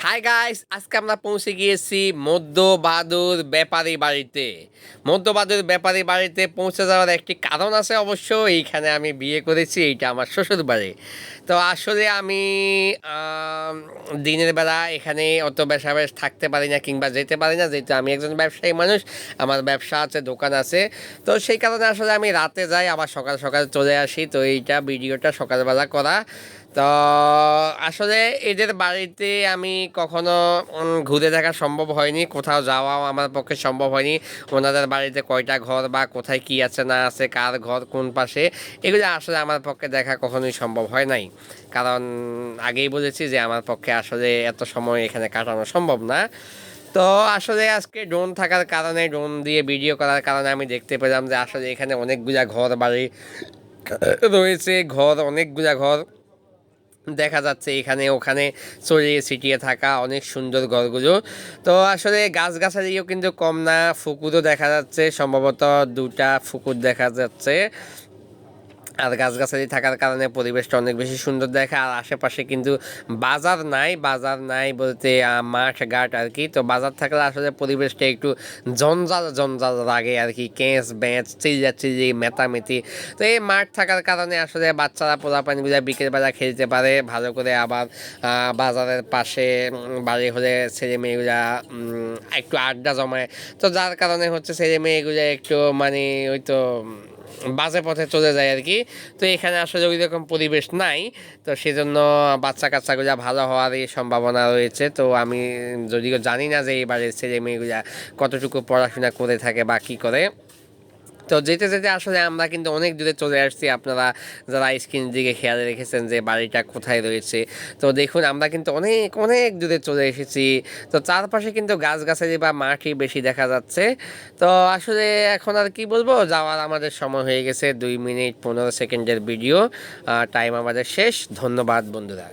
Hi guys, আজকে আমরা পৌঁছে গিয়েছি মধ্যবাদুর ব্যাপারী বাড়িতে। মধ্যবাদুর ব্যাপারী বাড়িতে পৌঁছে যাওয়ার একটি কারণ আছে অবশ্য। এইখানে আমি বিয়ে করেছি, এইটা আমার শ্বশুর বাড়ি। তো আসলে আমি আম, দিনের বেলা এখানে অত বেশা বেশ থাকতে পারি না কিংবা যেতে পারি না, যেহেতু আমি একজন ব্যবসায়ী মানুষ। আমার ব্যবসা আছে, দোকান আছে। তো সেই কারণে আসলে আমি রাতে যাই, আবার সকাল সকাল চলে আসি। তো এইটা ভিডিওটা সকালবেলা করা। তো আসলে এদের বাড়িতে আমি কখনো ঘুরে দেখা সম্ভব হয়নি, কোথাও যাওয়াও আমার পক্ষে সম্ভব হয়নি। ওনাদের বাড়িতে কয়টা ঘর বা কোথায় কি আছে না আছে, কার ঘর কোন পাশে, এগুলো আসলে আমার পক্ষে দেখা কখনোই সম্ভব হয় নাই। কারণ আগেই বলেছি যে আমার পক্ষে আসলে এত সময় এখানে কাটানো সম্ভব না। তো আসলে আজকে ড্রোন থাকার কারণে, ড্রোন দিয়ে ভিডিও করার কারণে আমি দেখতে পেলাম যে আসলে এখানে অনেকগুলা ঘর বাড়ি রয়েছে। অনেকগুলা ঘর দেখা যাচ্ছে এখানে ওখানে ছড়িয়ে ছিটিয়ে থাকা অনেক সুন্দর ঘরগুলো। তো আসলে গাছগাছালিও কিন্তু কম না, পুকুরও দেখা যাচ্ছে, সম্ভবত দুটা পুকুর দেখা যাচ্ছে। আর গাছগাছালি থাকার কারণে পরিবেশটা অনেক বেশি সুন্দর দেখা। আর আশেপাশে কিন্তু বাজার নাই বলতে মাঠ ঘাট আর কি। তো বাজার থাকলে আসলে পরিবেশটা একটু জঞ্জাল জঞ্জাল লাগে আর কি, কেঁচ বেঁচ চিল্লি মেতামেতি। তো এই মাঠ থাকার কারণে আসলে বাচ্চারা পোলাপানগুলা বিকেলবেলা খেলতে পারে ভালো করে। আবার বাজারের পাশে বাড়ি হলে ছেলে মেয়েগুলা একটু আড্ডা জমায়। তো যার কারণে হচ্ছে ছেলে মেয়েগুলা একটু মানে ওই তো বাজে পথে চলে যায় আর কি। তো এখানে আসলে ওই রকম পরিবেশ নাই। তো সেজন্য বাচ্চা কাচ্চাগুলা ভালো হওয়ারই সম্ভাবনা রয়েছে। তো আমি যদিও জানি না যে এই বাড়ির ছেলে মেয়েগুলা কতটুকু পড়াশোনা করে থাকে বা কী করে। তো যেতে যেতে আসলে আমরা কিন্তু অনেক দূরে চলে আসছি। আপনারা যারা স্ক্রিনের দিকে খেয়াল রেখেছেন যে বাড়িটা কোথায় রয়েছে, তো দেখুন আমরা কিন্তু অনেক অনেক দূরে চলে এসেছি। তো চারপাশে কিন্তু গাছগাছালি বা মাঠই বেশি দেখা যাচ্ছে। তো আসলে এখন আর কি বলবো, যাওয়ার আমাদের সময় হয়ে গেছে। 2 মিনিট 15 সেকেন্ডের ভিডিও, টাইম আমাদের শেষ। ধন্যবাদ বন্ধুরা।